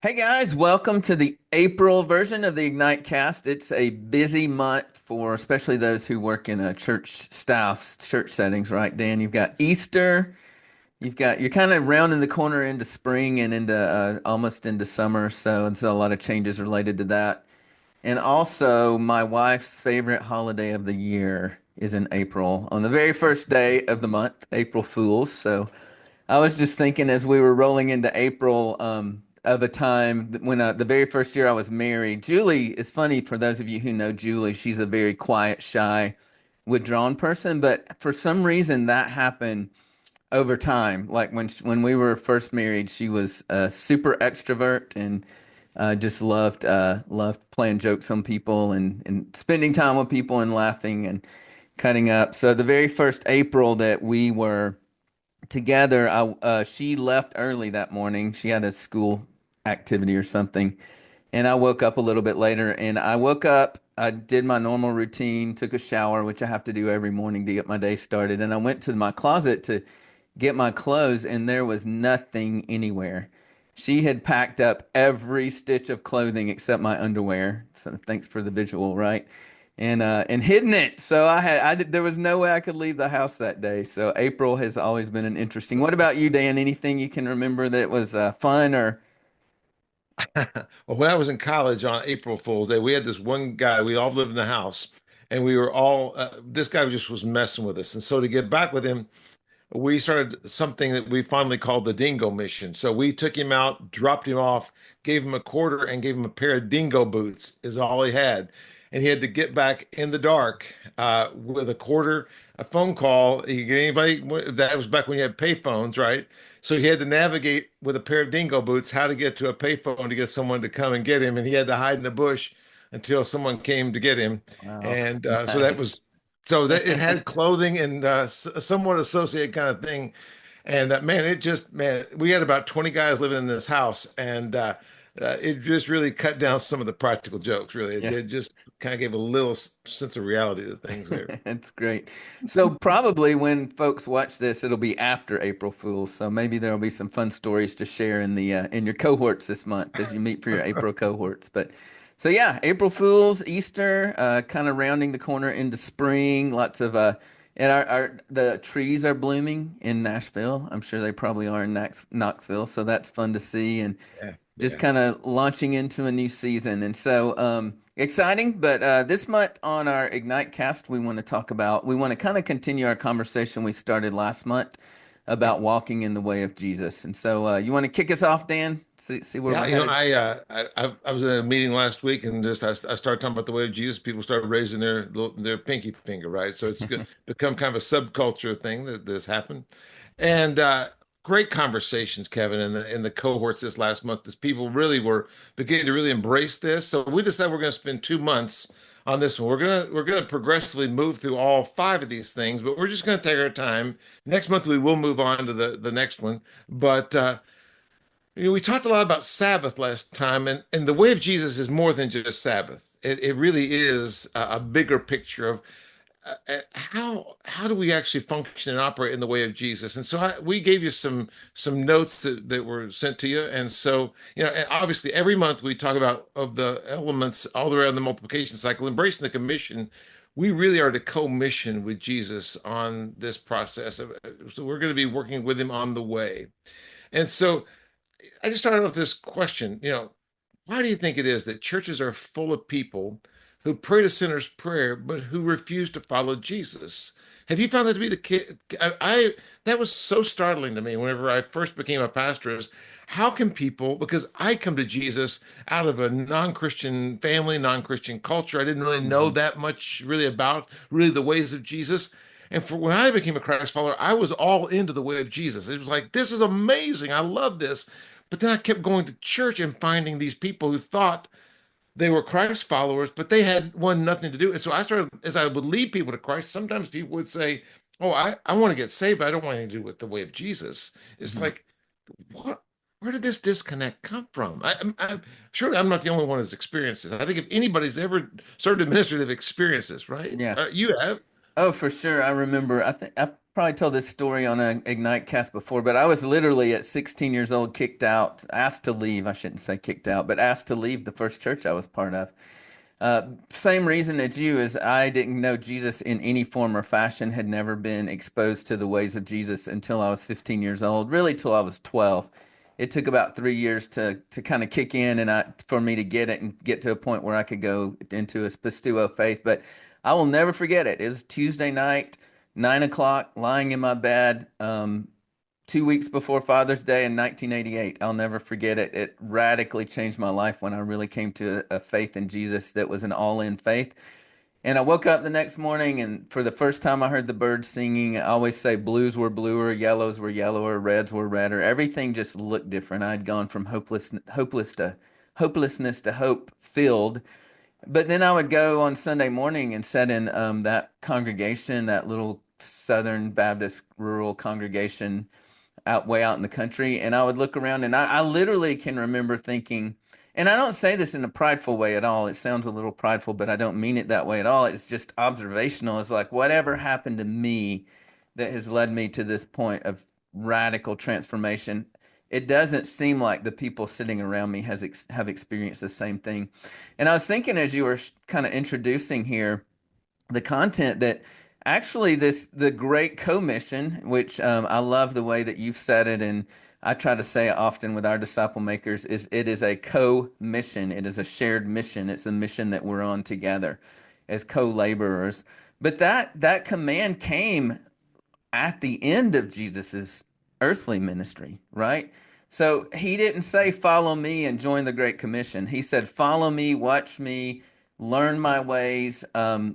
Hey guys, welcome to the April version of the Ignite Cast. It's a busy month for especially those who work in a church staffs, church settings, right, Dan? You've got Easter, you're kind of rounding the corner into spring and into almost into summer, so there's a lot of changes related to that. And also, my wife's favorite holiday of the year is in April, on the very first day of the month, April Fools. So I was just thinking as we were rolling into April, of a time when the very first year I was married. Julie is funny for those of you who know Julie. She's a very quiet, shy, withdrawn person, but for some reason that happened over time. Like when we were first married, she was a super extrovert and just loved playing jokes on people and spending time with people and laughing and cutting up. So the very first April that we were together, she left early that morning. She had a school activity or something, and I woke up a little bit later. And I woke up, I did my normal routine, took a shower, which I have to do every morning to get my day started. And I went to my closet to get my clothes, and there was nothing anywhere. She had packed up every stitch of clothing except my underwear. So thanks for the visual, right? And hidden it. So there was no way I could leave the house that day. So April has always been an interesting. What about you, Dan? Anything you can remember that was fun or Well, when I was in college on April Fool's Day, we had this one guy, we all lived in the house, and we were all, this guy just was messing with us. And so to get back with him, we started something that we finally called the Dingo Mission. So we took him out, dropped him off, gave him a quarter, and gave him a pair of dingo boots, is all he had. And he had to get back in the dark with a quarter, a phone call. He get anybody that was back when you had pay phones, right? So he had to navigate with a pair of dingo boots how to get to a payphone to get someone to come and get him, and he had to hide in the bush until someone came to get him. wow, And so that nice. was so that it had clothing and somewhat associated kind of thing. And man, it just man, we had about 20 guys living in this house, and it just really cut down some of the practical jokes. Really, it Yeah. did just kind of gave a little sense of reality to things there. That's great. So probably when folks watch this, it'll be after April Fools. So maybe there'll be some fun stories to share in the in your cohorts this month as you meet for your April cohorts. But so yeah, April Fools, Easter, kind of rounding the corner into spring. Lots of and our the trees are blooming in Nashville. I'm sure they probably are in Knoxville. So that's fun to see and Yeah, just yeah. kind of launching into a new season. And so, exciting. But this month on our Ignite cast, we want to kind of continue our conversation we started last month about walking in the way of Jesus. And so, you want to kick us off, Dan? See where Yeah, we're headed? I was in a meeting last week and just I started talking about the way of Jesus. People started raising their pinky finger, right? So it's good, become kind of a subculture thing that this happened, and great conversations, Kevin, in the cohorts this last month. As people really were beginning to really embrace this, so we decided we're going to spend 2 months on this one. We're gonna progressively move through all five of these things, but we're just going to take our time. Next month we will move on to the next one, but. We talked a lot about Sabbath last time, and the way of Jesus is more than just Sabbath. It really is a bigger picture of how do we actually function and operate in the way of Jesus. And so we gave you some notes that were sent to you. And so and obviously every month we talk about of the elements all around the multiplication cycle, embracing the commission. We really are to co-mission with Jesus on this process. So we're going to be working with him on the way. And so I just started with this question, why do you think it is that churches are full of people who pray the sinner's prayer, but who refuse to follow Jesus? Have you found that to be the case? That was so startling to me whenever I first became a pastor is how can people, because I come to Jesus out of a non-Christian family, non-Christian culture. I didn't really know Mhm. that much really about really the ways of Jesus. And for when I became a Christ follower, I was all into the way of Jesus. It was like, this is amazing. I love this. But then I kept going to church and finding these people who thought they were Christ followers, but they had one nothing to do. And so I started, as I would lead people to Christ, sometimes people would say, "Oh, I want to get saved, but I don't want anything to do with the way of Jesus." It's Mhm. like, what? Where did this disconnect come from? I'm sure I'm not the only one who's experienced this. I think if anybody's ever served in ministry, they've experienced this, right? Yeah. You have. Oh, for sure. I remember. I think I've probably told this story on an Ignite cast before, but I was literally at 16 years old, kicked out, asked to leave. I shouldn't say kicked out, but asked to leave the first church I was part of. Same reason as you, is I didn't know Jesus in any form or fashion, had never been exposed to the ways of Jesus until I was 15 years old, really till I was 12. It took about 3 years to kind of kick in and for me to get it and get to a point where I could go into a Pistuo faith. But I will never forget it. It was Tuesday night, 9 o'clock, lying in my bed. 2 weeks before Father's Day in 1988. I'll never forget it. It radically changed my life when I really came to a faith in Jesus that was an all-in faith. And I woke up the next morning, and for the first time, I heard the birds singing. I always say blues were bluer, yellows were yellower, reds were redder. Everything just looked different. I'd gone from hopelessness to hope filled. But then I would go on Sunday morning and sit in that congregation, that little Southern Baptist rural congregation way out in the country, and I would look around, and I literally can remember thinking, and I don't say this in a prideful way at all. It sounds a little prideful, but I don't mean it that way at all. It's just observational. It's like, whatever happened to me that has led me to this point of radical transformation, it doesn't seem like the people sitting around me have experienced the same thing. And I was thinking, as you were kind of introducing here the content, that actually the Great Commission, which I love the way that you've said it, and I try to say it often with our disciple makers, is it is a co-mission. It is a shared mission. It's a mission that we're on together as co-laborers. But that command came at the end of Jesus's earthly ministry, right? So he didn't say, follow me and join the Great Commission. He said, follow me, watch me, learn my ways,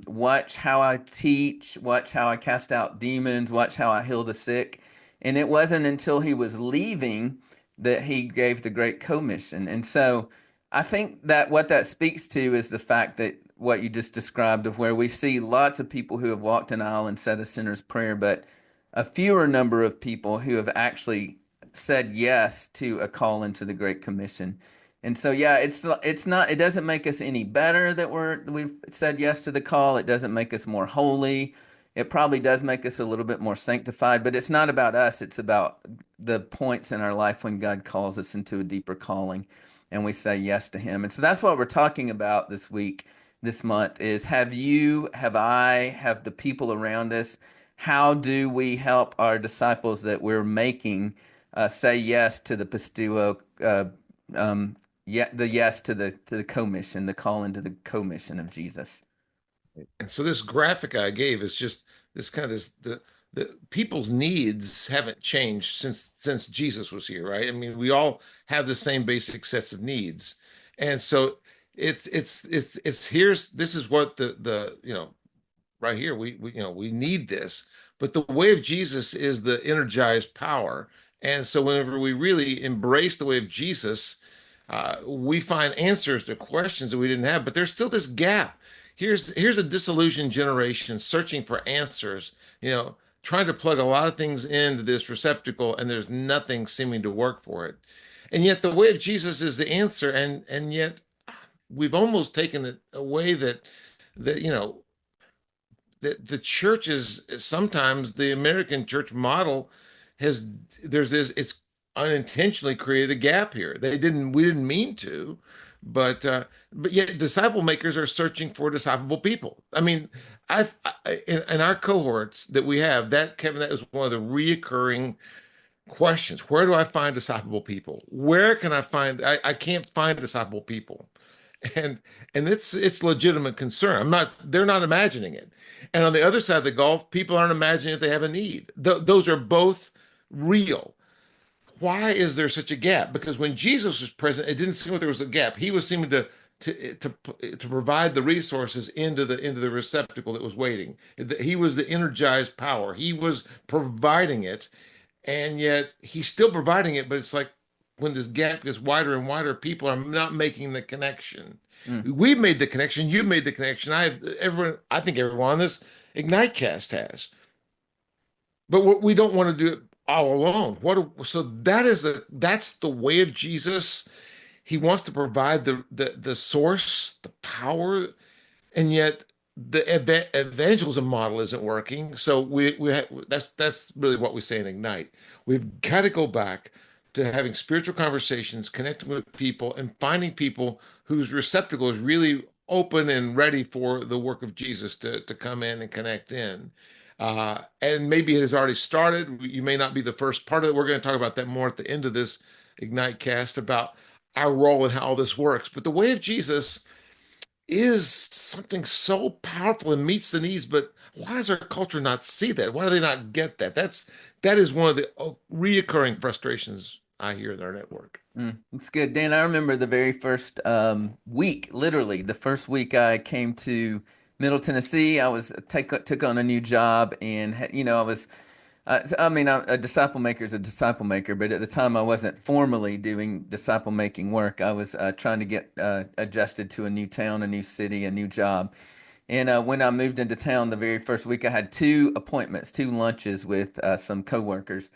watch how I teach, watch how I cast out demons, watch how I heal the sick. And it wasn't until he was leaving that he gave the Great Commission. And so I think that what that speaks to is the fact that what you just described, of where we see lots of people who have walked an aisle and said a sinner's prayer, but a fewer number of people who have actually said yes to a call into the Great Commission. And so, yeah, it's not, it doesn't make us any better that we've said yes to the call. It doesn't make us more holy. It probably does make us a little bit more sanctified, but it's not about us. It's about the points in our life when God calls us into a deeper calling and we say yes to him. And so that's what we're talking about this week, this month, is have the people around us, how do we help our disciples that we're making say yes to the Pistuo, the yes to the commission, the call into the commission of Jesus. And so this graphic I gave is just this kind of the people's needs haven't changed since Jesus was here, right? I mean, we all have the same basic sets of needs. And so it's here's this is what the right here we need this. But the way of Jesus is the energized power. And so whenever we really embrace the way of Jesus, we find answers to questions that we didn't have, but there's still this gap. Here's a disillusioned generation searching for answers, trying to plug a lot of things into this receptacle, and there's nothing seeming to work for it. And yet the way of Jesus is the answer, and yet we've almost taken it away that the church is sometimes the American church model has there's this it's unintentionally created a gap here. We didn't mean to, but yet disciple makers are searching for disciplable people. I mean, in our cohorts that we have, that Kevin, that is one of the reoccurring questions. Where do I find disciplable people? Where can I find? I can't find disciplable people, and it's legitimate concern. They're not imagining it. And on the other side of the gulf, people aren't imagining that they have a need. Those are both real. Why is there such a gap? Because when Jesus was present, it didn't seem like there was a gap. He was seeming to provide the resources into the receptacle that was waiting. He was the energized power. He was providing it, and yet he's still providing it. But it's like when this gap gets wider and wider, people are not making the connection. We've made the connection. You've made the connection. I think everyone on this Ignite cast has. But we don't want to do it all alone. So that's the way of Jesus. He wants to provide the source, the power, and yet the evangelism model isn't working. So that's really what we say in Ignite. We've got to go back to having spiritual conversations, connecting with people, and finding people whose receptacle is really open and ready for the work of Jesus to come in and connect in. And maybe it has already started. You may not be the first part of it. We're going to talk about that more at the end of this Ignite cast about our role and how all this works. But the way of Jesus is something so powerful and meets the needs, but why does our culture not see that? Why do they not get that? That is one of the reoccurring frustrations I hear in our network. It's good. Dan, I remember the very first week, literally the first week I came to Middle Tennessee. I was took on a new job, and I was, I mean, a disciple maker is a disciple maker, but at the time I wasn't formally doing disciple making work. I was trying to get adjusted to a new town, a new city, a new job. And when I moved into town, the very first week, I had two appointments, two lunches with some coworkers.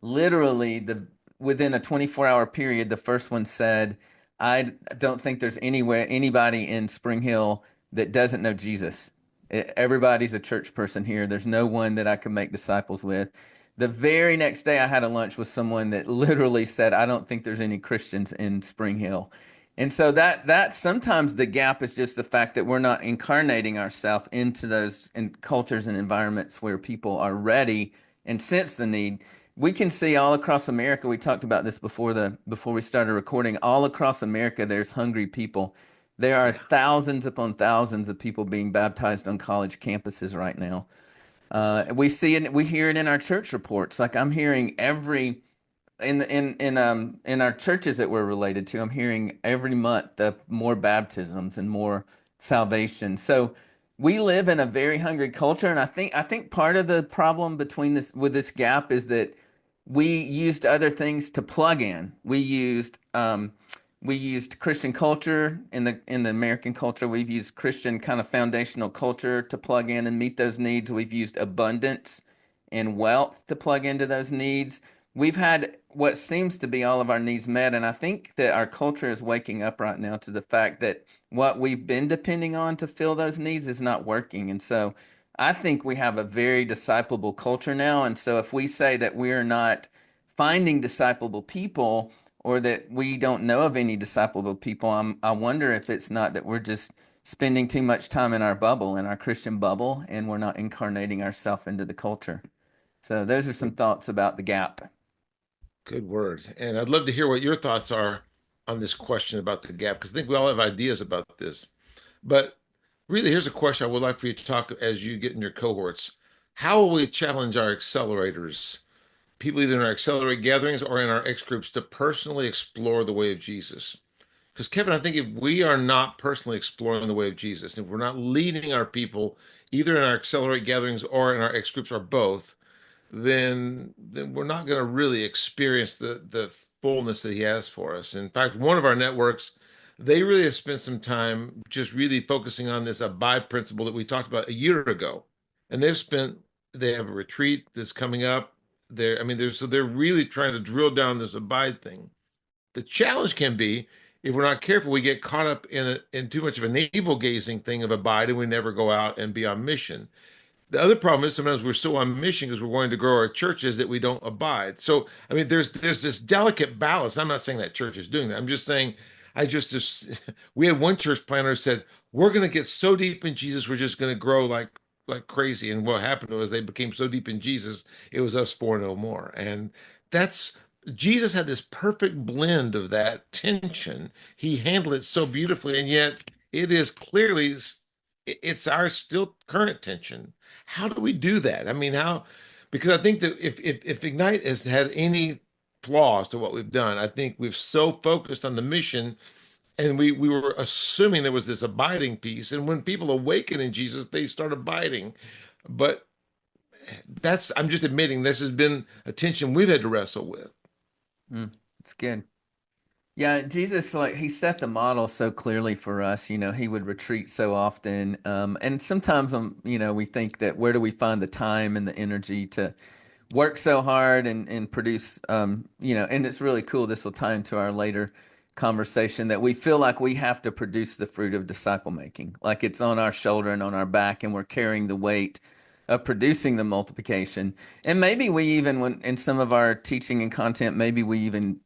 Literally, the within a 24-hour period, the first one said, "I don't think there's anybody in Spring Hill that doesn't know Jesus. Everybody's a church person here. There's no one that I can make disciples with." The very next day, I had a lunch with someone that literally said, "I don't think there's any Christians in Spring Hill." And so that sometimes the gap is just the fact that we're not incarnating ourselves into those cultures and environments where people are ready and sense the need. We can see all across America. We talked about this before we started recording. All across America, there's hungry people. There are thousands upon thousands of people being baptized on college campuses right now. We see it, we hear it in our church reports. Like I'm hearing every in our churches that we're related to, I'm hearing every month of more baptisms and more salvation. So we live in a very hungry culture, and I think part of the problem between this with this gap is that we used other things to plug in. We used Christian culture in the American culture. We've used Christian kind of foundational culture to plug in and meet those needs. We've used abundance and wealth to plug into those needs. We've had what seems to be all of our needs met, and I think that our culture is waking up right now to the fact that what we've been depending on to fill those needs is not working. And so I think we have a very disciplable culture now. And so if we say that we're not finding disciplable people, or that we don't know of any disciplable people, I wonder if it's not that we're just spending too much time in our bubble, in our Christian bubble, and we're not incarnating ourselves into the culture. So those are some thoughts about the gap. Good word. And I'd love to hear what your thoughts are on this question about the gap, because I think we all have ideas about this. But really, here's a question I would like for you to talk as you get in your cohorts. How will we challenge our accelerators, people either in our accelerate gatherings or in our X groups, to personally explore the way of Jesus? Because, Kevin, I think if we are not personally exploring the way of Jesus, if we're not leading our people either in our accelerate gatherings or in our X groups or both, then we're not going to really experience the fullness that he has for us. In fact, one of our networks, they really have spent some time just really focusing on this abide principle that we talked about a year ago. And they have a retreat that's coming up. They're really trying to drill down this abide thing. The challenge can be if we're not careful, we get caught up in too much of a navel gazing thing of abide, and we never go out and be on mission. The other problem is sometimes we're so on mission because we're wanting to grow our churches that we don't abide. So, there's this delicate balance. I'm not saying that church is doing that. I'm just saying, we had one church planner who said, we're going to get so deep in Jesus, we're just going to grow like crazy. And what happened was they became so deep in Jesus, it was us four no more. And that's Jesus had this perfect blend of that tension. He handled it so beautifully, and yet it is clearly it's our still current tension. How do we do that? I mean, how? Because I think that if Ignite has had any flaws to what we've done, I think we've so focused on the mission, and we were assuming there was this abiding piece. And when people awaken in Jesus, they start abiding. But I'm just admitting this has been a tension we've had to wrestle with. It's good. Yeah, Jesus, like he set the model so clearly for us. He would retreat so often, and sometimes, we think that where do we find the time and the energy to work so hard and produce, and it's really cool. This will tie into our later conversation that we feel like we have to produce the fruit of disciple making, like it's on our shoulder and on our back, and we're carrying the weight of producing the multiplication. And maybe we even, when in some of our teaching and content, maybe we even,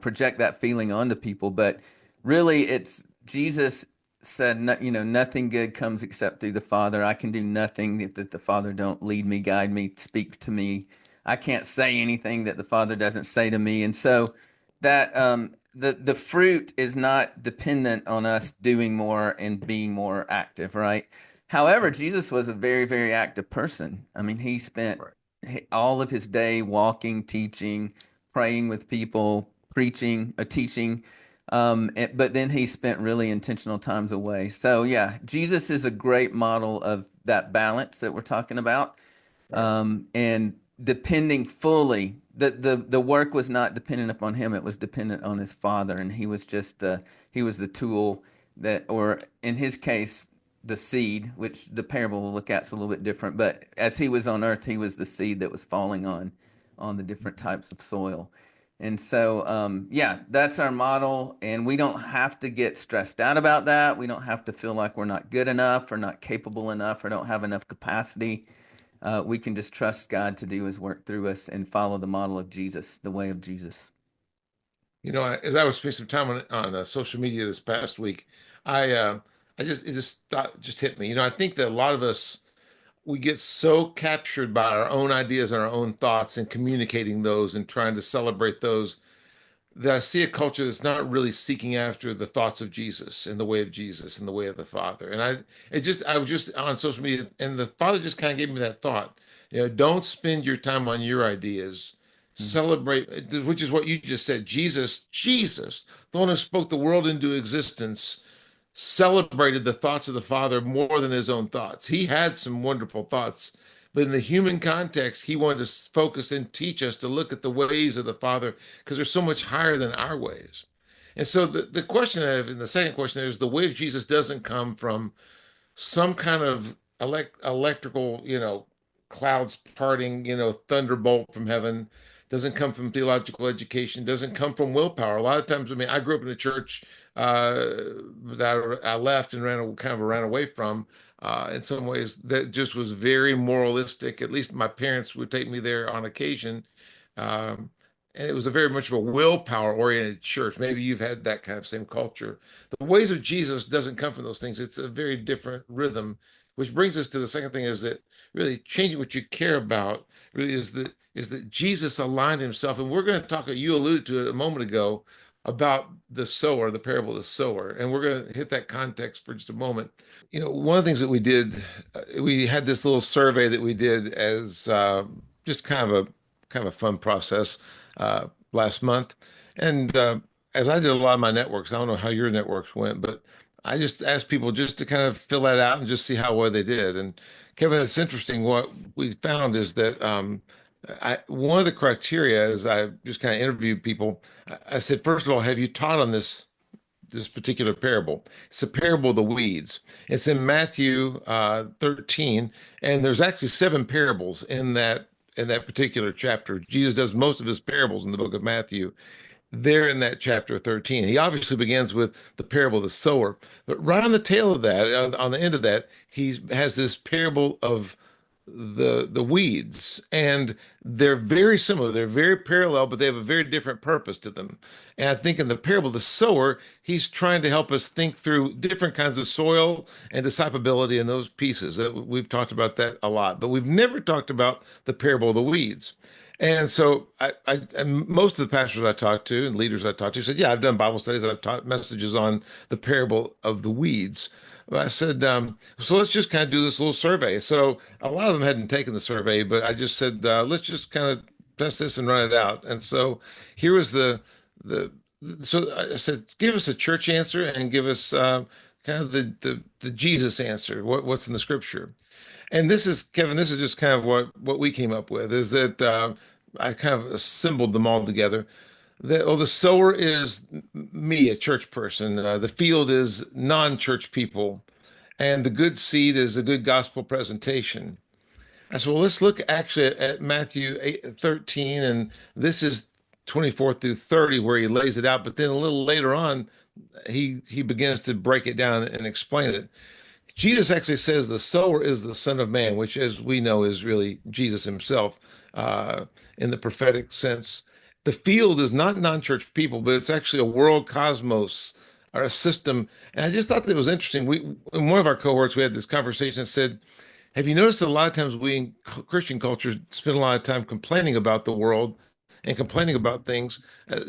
project that feeling onto people. But really, it's Jesus said, nothing good comes except through the Father. I can do nothing that the Father don't lead me, guide me, speak to me. I can't say anything that the Father doesn't say to me. And so that the fruit is not dependent on us doing more and being more active, right? However, Jesus was a very, very active person. I mean, he spent Right. all of his day walking, teaching, praying with people, preaching, teaching. But then he spent really intentional times away. So yeah, Jesus is a great model of that balance that we're talking about. Right. And depending fully, the work was not dependent upon him; it was dependent on his Father, and he was the tool that, or in his case, the seed, which the parable we'll look at is a little bit different. But as he was on earth, he was the seed that was falling on the different types of soil. And so, yeah, that's our model, and we don't have to get stressed out about that. We don't have to feel like we're not good enough or not capable enough or don't have enough capacity. We can just trust God to do his work through us and follow the model of Jesus, the way of Jesus. As I was spending some time on social media this past week, I just it just thought just hit me. I think that a lot of us we get so captured by our own ideas and our own thoughts and communicating those and trying to celebrate those that I see a culture that's not really seeking after the thoughts of Jesus and the way of Jesus and the way of the Father. And I was just on social media, and the Father just kind of gave me that thought. Don't spend your time on your ideas. Mhm. Celebrate, which is what you just said. Jesus, the one who spoke the world into existence, celebrated the thoughts of the Father more than his own thoughts. He had some wonderful thoughts, but in the human context, he wanted to focus and teach us to look at the ways of the Father because they're so much higher than our ways. And so the question I have, and the second question is the way of Jesus doesn't come from some kind of electrical, clouds parting, thunderbolt from heaven. Doesn't come from theological education. Doesn't come from willpower. A lot of times, I mean, I grew up in a church uh, that I left and ran away from. In some ways, that just was very moralistic. At least my parents would take me there on occasion. Um, and it was a very much of a willpower oriented church. Maybe you've had that kind of same culture. The ways of Jesus doesn't come from those things. It's a very different rhythm, which brings us to the second thing is that really changing what you care about really is that Jesus aligned himself. And we're going to talk, you alluded to it a moment ago, about the sower, the parable of the sower. And we're going to hit that context for just a moment. One of the things that we did, we had this little survey that we did as just kind of a fun process last month. And as I did a lot of my networks, I don't know how your networks went, but I just asked people just to kind of fill that out and just see how well they did. And Kevin, it's interesting. What we found is that one of the criteria is I just kind of interviewed people. I said, first of all, have you taught on this particular parable? It's the parable of the weeds. It's in Matthew 13, and there's actually seven parables in that particular chapter. Jesus does most of his parables in the book of Matthew. There in that chapter 13, he obviously begins with the parable of the sower, but right on the tail of that, on the end of that, he has this parable of the weeds, and they're very similar, they're very parallel, but they have a very different purpose to them. And I think in the parable of the sower, he's trying to help us think through different kinds of soil and disciplability in those pieces. We've talked about that a lot, but we've never talked about the parable of the weeds. And so and most of the pastors I talked to and leaders I talked to said, yeah, I've done Bible studies, I've taught messages on the parable of the weeds. I said, so let's just kind of do this little survey. So a lot of them hadn't taken the survey, but I just said, let's just kind of test this and run it out. And so here was the so I said, give us a church answer and give us kind of the Jesus answer. What's in the scripture? And this is Kevin. This is just kind of what we came up with. Is that I kind of assembled them all together. The sower is me, a church person. The field is non-church people, and the good seed is a good gospel presentation. I said, well, let's look actually at Matthew 13, and this is 24 through 30, where he lays it out. But then a little later on, he begins to break it down and explain it. Jesus actually says the sower is the Son of Man, which, as we know, is really Jesus himself in the prophetic sense. The field is not non-church people, but it's actually a world cosmos or a system. And I just thought that was interesting. We, in one of our cohorts, we had this conversation that said, have you noticed that a lot of times we in Christian culture spend a lot of time complaining about the world and complaining about things?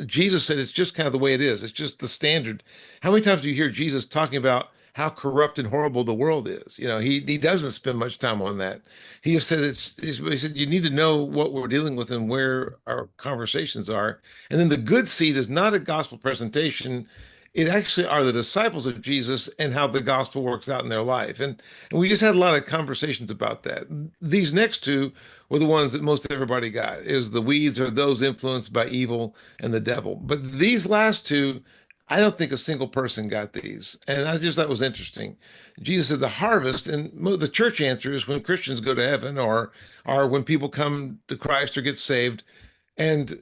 Jesus said it's just kind of the way it is. It's just the standard. How many times do you hear Jesus talking about how corrupt and horrible the world is? You know, he doesn't spend much time on that. He just said he said you need to know what we're dealing with and where our conversations are. And then the good seed is not a gospel presentation. It actually are the disciples of Jesus and how the gospel works out in their life. And we just had a lot of conversations about that. These next two were the ones that most everybody got, is the weeds are those influenced by evil and the devil. But these last two, I don't think a single person got these. And I just thought it was interesting. Jesus said the harvest, and the church answer is when Christians go to heaven, or when people come to Christ or get saved. And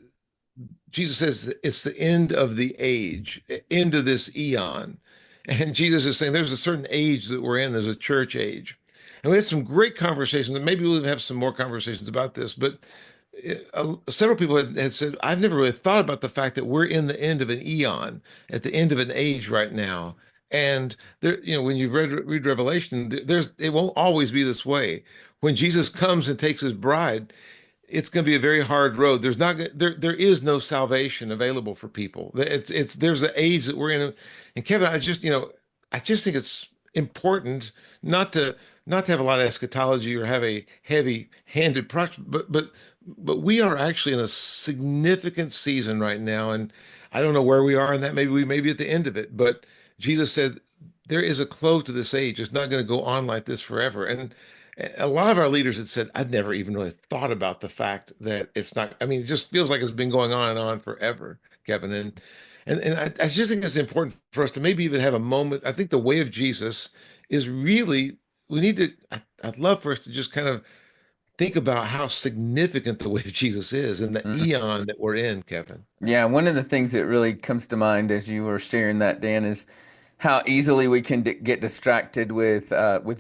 Jesus says it's the end of the age, end of this eon. And Jesus is saying there's a certain age that we're in, there's a church age. And we had some great conversations, and maybe we'll have some more conversations about this. But several people had said, I've never really thought about the fact that we're in the end of an eon, at the end of an age right now. And there, you know, when you read Revelation, there's it won't always be this way. When Jesus comes and takes his bride, it's going to be a very hard road. There's not there is no salvation available for people. It's there's an age that we're in. And Kevin, I just think it's important not to have a lot of eschatology or have a heavy-handed approach, but we are actually in a significant season right now, and I don't know where we are in that. Maybe we may be at the end of it, but Jesus said there is a close to this age. It's not going to go on like this forever. And a lot of our leaders had said, I'd never even really thought about the fact that it's not, I mean, it just feels like it's been going on and on forever, Kevin. And I just think it's important for us to maybe even have a moment. I think the way of Jesus is really, we need to, I'd love for us to just kind of think about how significant the way of Jesus is and the Mhm. eon that we're in, Kevin. Yeah, one of the things that really comes to mind as you were sharing that, Dan, is how easily we can get distracted with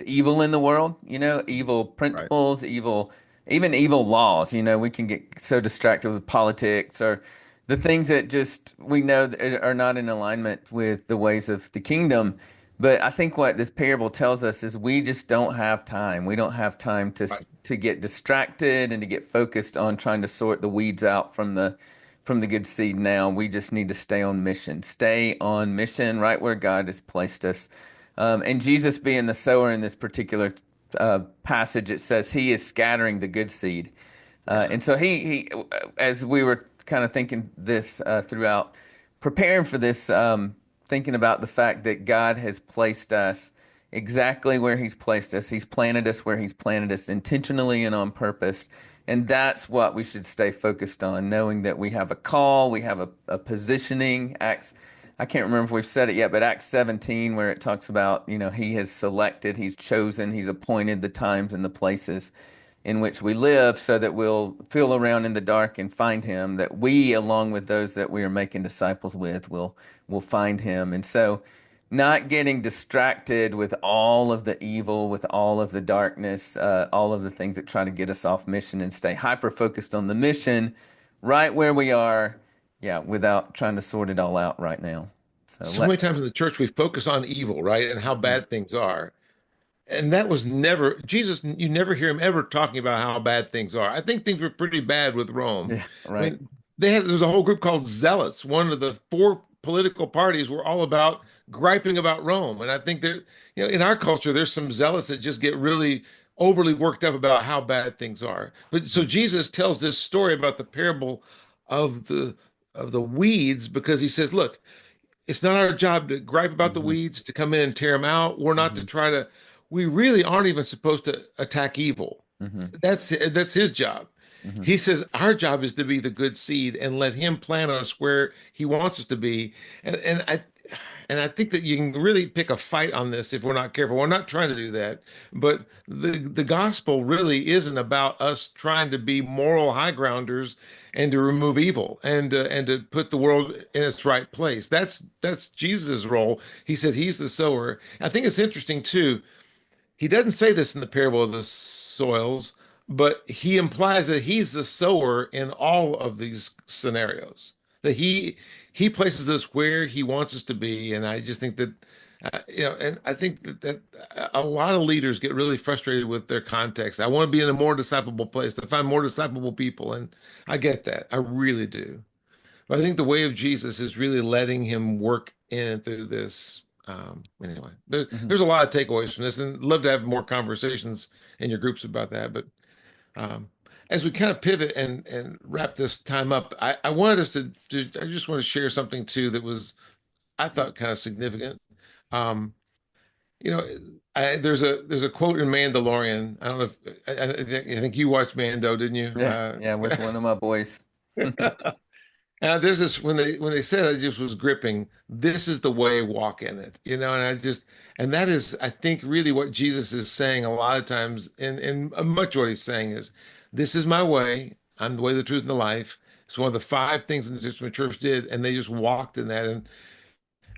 evil in the world. You know, evil Right. principles, even evil laws. You know, we can get so distracted with politics or the things that just we know that are not in alignment with the ways of the kingdom. But I think what this parable tells us is we just don't have time. We don't have time Right. to get distracted and to get focused on trying to sort the weeds out from the good seed now. We just need to stay on mission. Stay on mission right where God has placed us. And Jesus being the sower in this particular passage, it says he is scattering the good seed. Yeah. And so as we were kind of thinking this throughout, preparing for this, thinking about the fact that God has placed us exactly where He's placed us. He's planted us where He's planted us intentionally and on purpose. And that's what we should stay focused on, knowing that we have a call, we have a positioning. I can't remember if we've said it yet, but Acts 17, where it talks about, you know, He has selected, He's chosen, He's appointed the times and the places in which we live so that we'll feel around in the dark and find him, that we, along with those that we are making disciples with, will find him. And so not getting distracted with all of the evil, with all of the darkness, all of the things that try to get us off mission, and stay hyper focused on the mission right where we are, yeah, without trying to sort it all out right now. So So many times in the church, we focus on evil, right? And how bad things are. And that was never Jesus. You never hear him ever talking about how bad things are. I think things were pretty bad with Rome. yeah, I right. mean, there was a whole group called Zealots. One of the four political parties were all about griping about Rome. And I think that, you know, in our culture, there's some zealots that just get really overly worked up about how bad things are. But so Jesus tells this story about the parable of the weeds because he says, look, it's not our job to gripe about the Hmm. weeds, to come in and tear them out. We're not to Hmm. try to, we really aren't even supposed to attack evil. Hmm. That's his job. Hmm. He says our job is to be the good seed and let him plant us where he wants us to be. And and I think that you can really pick a fight on this if we're not careful. We're not trying to do that, but the gospel really isn't about us trying to be moral high grounders and to remove evil and to put the world in its right place. That's Jesus's role. He said he's the sower. I think it's interesting too. He doesn't say this in the parable of the soils, but he implies that he's the sower in all of these scenarios. That he places us where he wants us to be, and I just think that and I think that a lot of leaders get really frustrated with their context. I want to be in a more disciplable place, to find more disciplable people, and I get that. I really do. But I think the way of Jesus is really letting him work in and through this. Anyway, Mhm. there's a lot of takeaways from this, and love to have more conversations in your groups about that. But um, as we kind of pivot and wrap this time up, I wanted us I just want to share something too that was I thought kind of significant. Um, you know, there's a quote in Mandalorian. I don't know if I think you watched Mando, didn't you? Yeah, yeah, with one of my boys. There's this when they said, I just was gripping. This is the way, walk in it, and and that is, I think, really what Jesus is saying a lot of times, and much what he's saying is, this is my way. I'm the way, the truth, and the life. It's one of the five things that the Testament church did, and they just walked in that. And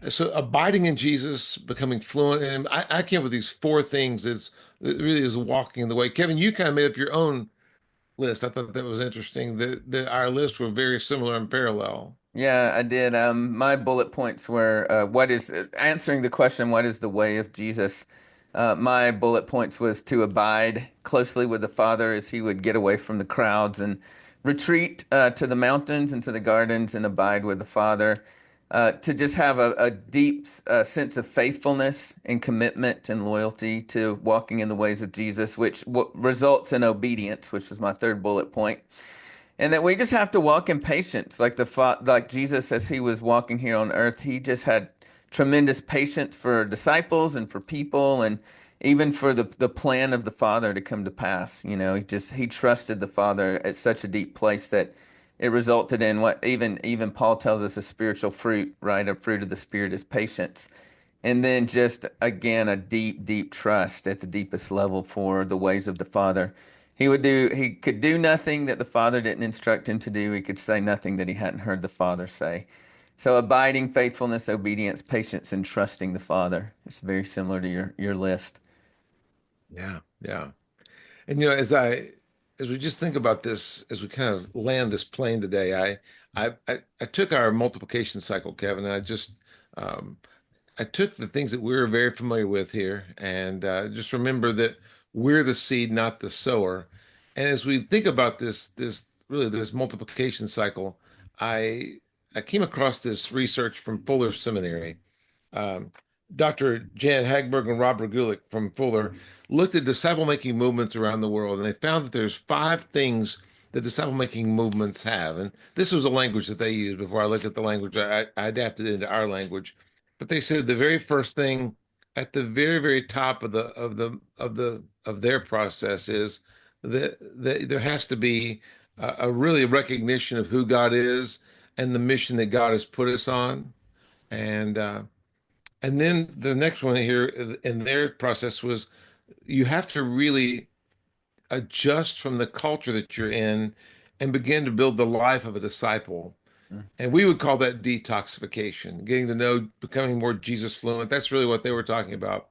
so, abiding in Jesus, becoming fluent in Him. I came up with these four things. It really is walking in the way. Kevin, you kind of made up your own list. I thought that was interesting. That our lists were very similar and parallel. Yeah, I did. My bullet points were what is answering the question, what is the way of Jesus? My bullet points was to abide closely with the Father as he would get away from the crowds and retreat to the mountains and to the gardens and abide with the Father. To just have a deep sense of faithfulness and commitment and loyalty to walking in the ways of Jesus, which results in obedience, which was my third bullet point. And that we just have to walk in patience, like Jesus, as he was walking here on earth, he just had tremendous patience for disciples and for people, and even for the plan of the Father to come to pass. He trusted the Father at such a deep place that it resulted in what even Paul tells us a spiritual fruit, right? A fruit of the Spirit is patience. And then just again, a deep, deep trust at the deepest level for the ways of the Father. He could do nothing that the Father didn't instruct him to do. He could say nothing that he hadn't heard the Father say. So abiding, faithfulness, obedience, patience, and trusting the Father. It's very similar to your list. Yeah, yeah. And as we just think about this, as we kind of land this plane today, I took our multiplication cycle, Kevin, and um, I took the things that we were very familiar with here, and just remember that we're the seed, not the sower. And as we think about this multiplication cycle, I I came across this research from Fuller Seminary. um, Dr. Jan Hagberg and Robert Gulick from Fuller looked at disciple making movements around the world, and they found that there's five things that disciple making movements have. And this was a language that they used before I looked at the language. I adapted it into our language. But they said the very first thing at the very, very top of their process is that there has to be a really recognition of who God is and the mission that God has put us on. And and then the next one here in their process was you have to really adjust from the culture that you're in and begin to build the life of a disciple. And we would call that detoxification, getting to know, becoming more Jesus fluent. That's really what they were talking about.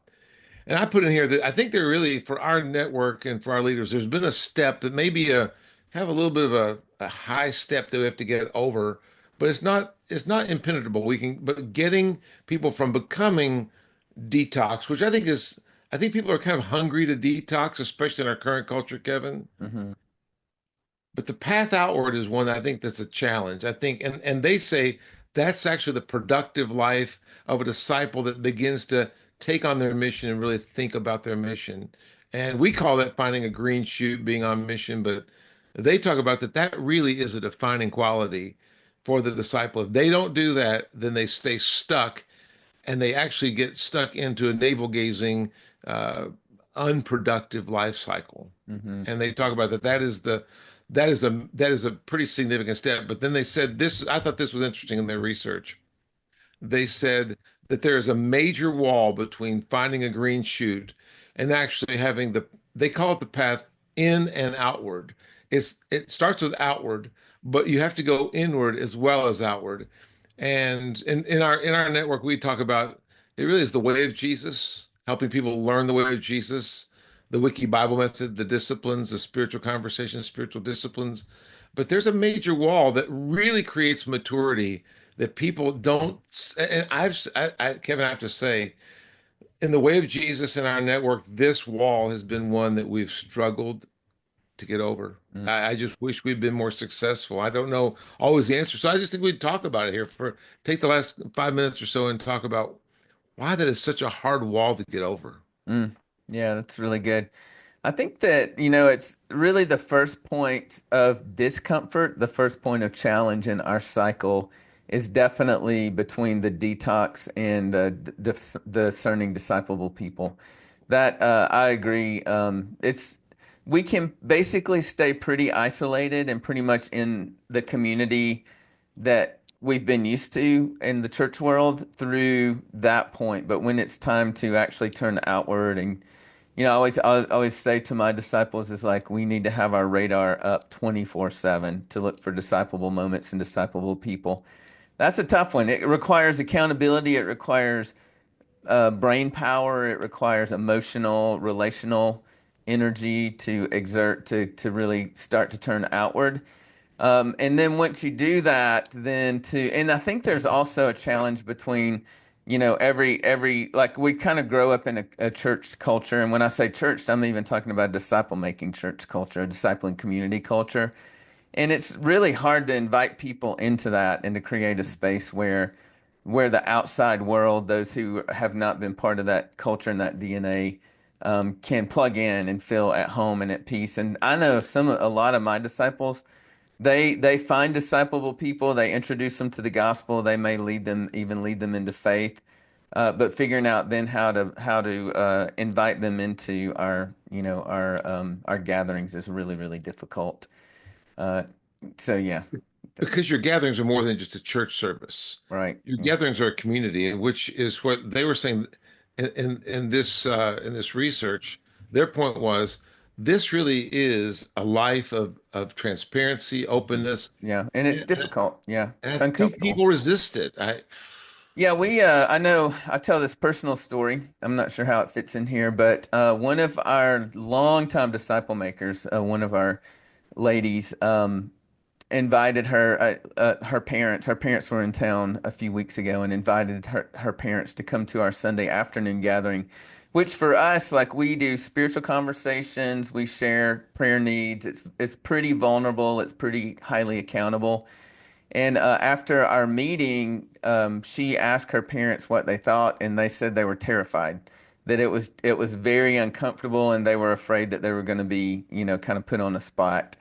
And I put in here that I think they're really, for our network and for our leaders, there's been a step that maybe have a little bit of a high step that we have to get over, but it's not impenetrable. But getting people from becoming detox, which I think people are kind of hungry to detox, especially in our current culture, Kevin. Hmm. But the path outward is one I think that's a challenge. I think, and they say that's actually the productive life of a disciple that begins to take on their mission and really think about their mission. And we call that finding a green shoot, being on mission, but they talk about that really is a defining quality for the disciple. If they don't do that, then they stay stuck and they actually get stuck into a navel gazing, uh, unproductive life cycle. Hmm. And they talk about that is a pretty significant step. But then they said this, I thought this was interesting in their research. they said that there is a major wall between finding a green shoot and actually having they call it the path in and outward. It starts with outward, but you have to go inward as well as outward. And in our network, we talk about it really is the way of Jesus, helping people learn the way of Jesus, the Wiki Bible method, the disciplines, the spiritual conversations, spiritual disciplines. But there's a major wall that really creates maturity that people don't. And Kevin, I have to say, in the way of Jesus in our network, this wall has been one that we've struggled to get over. Mm. I just wish we'd been more successful. I don't know always the answer. So I just think we'd talk about it here for take the last 5 minutes or so and talk about why that is such a hard wall to get over. Mm. Yeah, that's really good. I think that, it's really the first point of discomfort, the first point of challenge in our cycle is definitely between the detox and the discerning disciplable people. That I agree. We can basically stay pretty isolated and pretty much in the community that we've been used to in the church world through that point. But when it's time to actually turn outward and I always say to my disciples is like we need to have our radar up 24/7 to look for disciplable moments and disciplable people. That's a tough one. It requires accountability. It requires brain power. It requires emotional, relational energy to exert to really start to turn outward. And then once you do that, and I think there's also a challenge between, every like we kind of grow up in a church culture. And when I say church, I'm even talking about disciple making church culture, a discipling community culture. And it's really hard to invite people into that and to create a space where the outside world, those who have not been part of that culture and that DNA, can plug in and feel at home and at peace. And I know a lot of my disciples they find disciplable people, they introduce them to the gospel, they may lead them into faith. But figuring out then how to invite them into our gatherings is really, really difficult. Uh, so yeah, that's Because your gatherings are more than just a church service. right. Your Yeah. gatherings are a community, which is what they were saying in this research. Their point was this really is a life of transparency, openness, Yeah, and it's and, difficult. Yeah, it's and uncomfortable. people resist it. Yeah, I know I tell this personal story. I'm not sure how it fits in here, but one of our longtime disciple makers, one of our ladies, invited her parents. Her parents were in town a few weeks ago and invited her parents to come to our Sunday afternoon gathering, which for us, like we do spiritual conversations, we share prayer needs. It's pretty vulnerable. It's pretty highly accountable. And after our meeting, she asked her parents what they thought, and they said they were terrified, that it was very uncomfortable, and they were afraid that they were going to be, kind of put on the spot.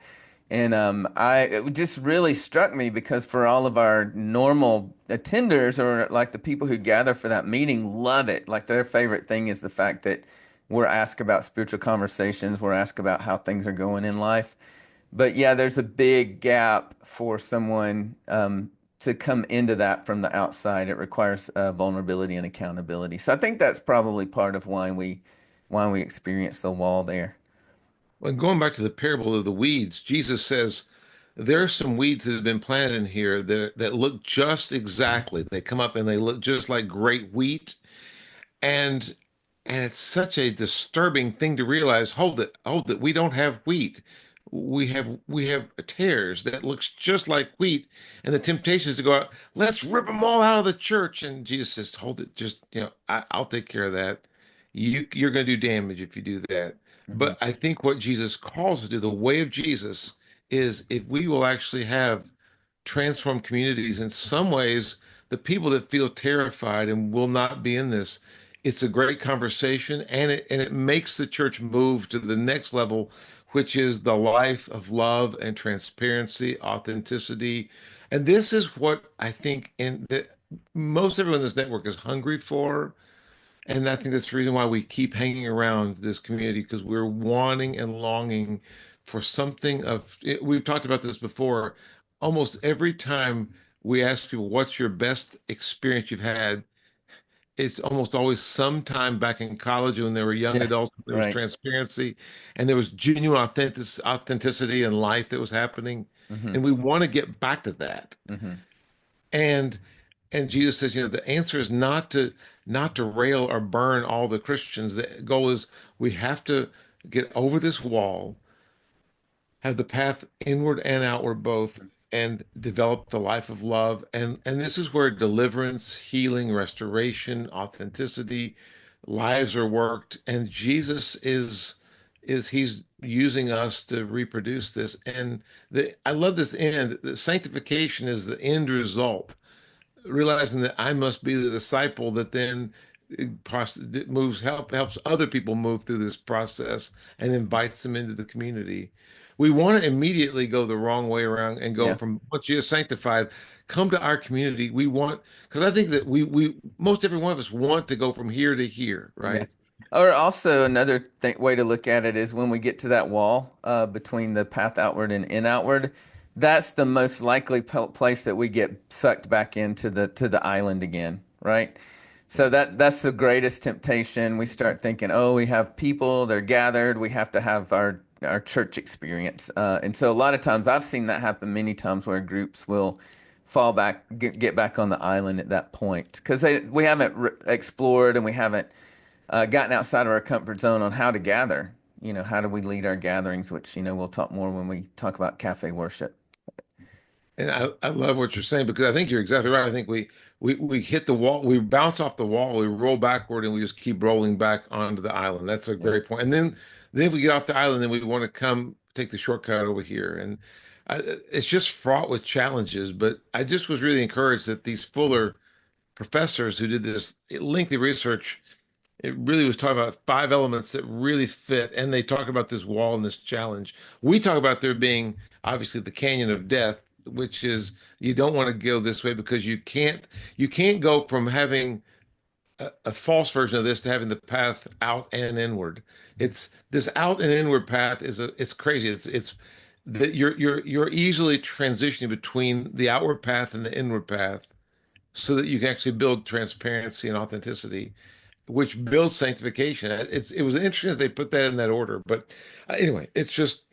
And it just really struck me because for all of our normal attenders or like the people who gather for that meeting love it. Like their favorite thing is the fact that we're asked about spiritual conversations, we're asked about how things are going in life. But yeah, there's a big gap for someone to come into that from the outside. It requires vulnerability and accountability. So I think that's probably part of why we experience the wall there. Well, going back to the parable of the weeds, Jesus says there are some weeds that have been planted in here that look just exactly. They come up and they look just like great wheat, and and it's such a disturbing thing to realize. Hold it. We don't have wheat. We have tares that looks just like wheat, and the temptation is to go out. Let's rip them all out of the church. And Jesus says, "Hold it. Just I'll take care of that. You're going to do damage if you do that." Hmm. But I think what Jesus calls us to do, the way of Jesus, is if we will actually have transform communities in some ways, the people that feel terrified and will not be in this, it's a great conversation and it makes the church move to the next level, which is the life of love and transparency, authenticity. And this is what I think in that most everyone in this network is hungry for. And I think that's the reason why we keep hanging around this community because we're wanting and longing for something of we've talked about this before. Almost every time we ask people, what's your best experience you've had? It's almost always sometime back in college when they were young Yeah, adults, there was right. transparency and there was genuine authenticity in life that was happening. Hmm. And we want to get back to that. Hmm. And Jesus says, the answer is not to rail or burn all the Christians. The goal is we have to get over this wall, have the path inward and outward both, and develop the life of love. And this is where deliverance, healing, restoration, authenticity, lives are worked. And Jesus is he's using us to reproduce this. And I love this end. The sanctification is the end result, realizing that I must be the disciple that then helps other people move through this process and invites them into the community. We want to immediately go the wrong way around and go Yeah. from what you sanctified, come to our community. We want, because I think that we most every one of us want to go from here to here, Yeah. right? Or also another way to look at it is when we get to that wall between the path outward and in outward, that's the most likely place that we get sucked back into the island again, right? So that's the greatest temptation. We start thinking, oh, we have people, they're gathered, we have to have our church experience. And so a lot of times I've seen that happen many times where groups will fall back, get back on the island at that point because we haven't explored and we haven't gotten outside of our comfort zone on how to gather. How do we lead our gatherings, which, we'll talk more when we talk about cafe worship. And I love what you're saying because I think you're exactly right. I think we hit the wall, we bounce off the wall, we roll backward, and we just keep rolling back onto the island. That's a Yeah. great point. And then if we get off the island, then we want to come take the shortcut over here, and it's just fraught with challenges. But I just was really encouraged that these Fuller professors who did this lengthy research, it really was talking about five elements that really fit, and they talk about this wall and this challenge. We talk about there being obviously the canyon of death, which is you don't want to go this way because you can't go from having a false version of this to having the path out and inward. It's this out and inward path it's crazy. It's that you're easily transitioning between the outward path and the inward path so that you can actually build transparency and authenticity, which builds sanctification. It was interesting that they put that in that order. But anyway, it's just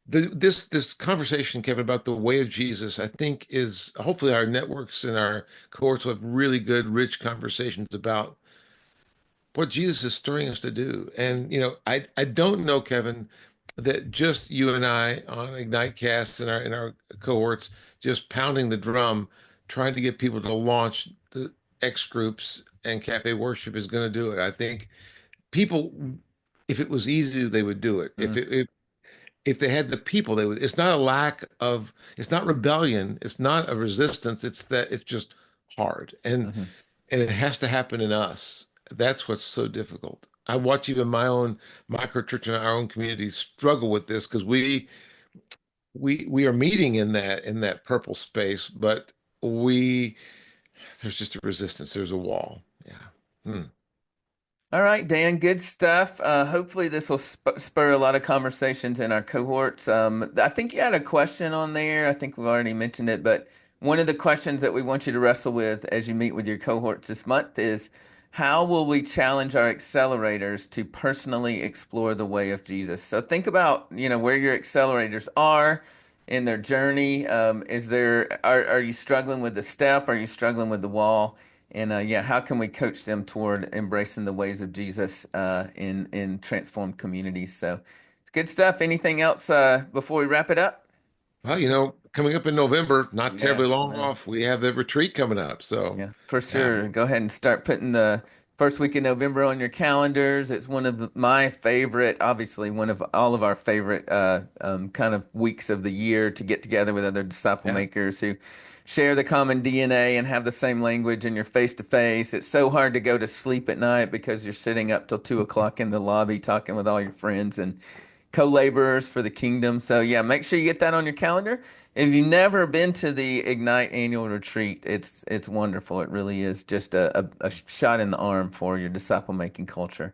this conversation, Kevin, about the way of Jesus, I think is hopefully our networks and our cohorts will have really good, rich conversations about what Jesus is stirring us to do. And I don't know, Kevin, that just you and I on Ignite Cast and our cohorts just pounding the drum, trying to get people to launch the X groups and cafe worship is going to do it. I think people, if it was easy, they would do it. Mm. If they had the people, they would. It's not a lack of, it's not rebellion, it's not a resistance. It's that it's just hard, Mhm. and it has to happen in us. That's what's so difficult. I watch even my own micro church and our own community struggle with this because we are meeting in that purple space, but we there's just a resistance. There's a wall. Yeah. Hmm. All right, Dan, good stuff. Hopefully, this will spur a lot of conversations in our cohorts. I think you had a question on there. I think we've already mentioned it, but one of the questions that we want you to wrestle with as you meet with your cohorts this month is how will we challenge our accelerators to personally explore the way of Jesus? So think about, where your accelerators are in their journey. Are you struggling with the step? Are you struggling with the wall? And yeah, how can we coach them toward embracing the ways of Jesus in transformed communities? So it's good stuff. Anything else before we wrap it up? Well, coming up in November, not Yeah, terribly long no, off, we have the retreat coming up. So, yeah, for yeah, sure. Go ahead and start putting the first week of November on your calendars. It's one of my favorite, obviously, one of all of our favorite kind of weeks of the year to get together with other disciple yeah. makers who share the common DNA and have the same language and you're face to face. It's so hard to go to sleep at night because you're sitting up till 2 o'clock in the lobby talking with all your friends and co-laborers for the kingdom. So yeah, make sure you get that on your calendar. If you've never been to the Ignite annual retreat, it's wonderful. It really is just a shot in the arm for your disciple making culture.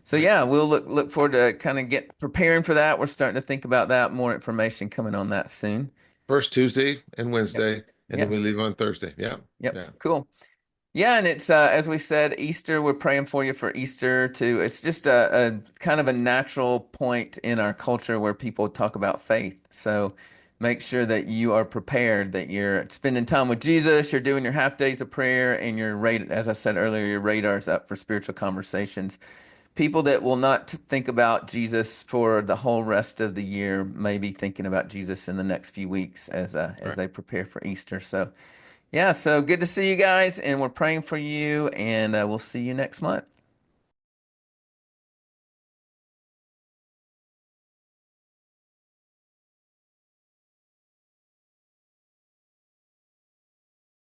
So yeah, we'll look forward to kind of get preparing for that. We're starting to think about that. More information coming on that soon. First Tuesday and Yep. Wednesday. and then Yeah. we leave on Thursday. Yeah, Yep. yeah. Cool. Yeah, and it's as we said, Easter. We're praying for you for Easter too. It's just a kind of a natural point in our culture where people talk about faith. So make sure that you are prepared, that you're spending time with Jesus, you're doing your half days of prayer, and your rate, as I said earlier, your radar's up for spiritual conversations. People that will not think about Jesus for the whole rest of the year may be thinking about Jesus in the next few weeks All as right. they prepare for Easter. So. Yeah, so good to see you guys, and we're praying for you, and we'll see you next month.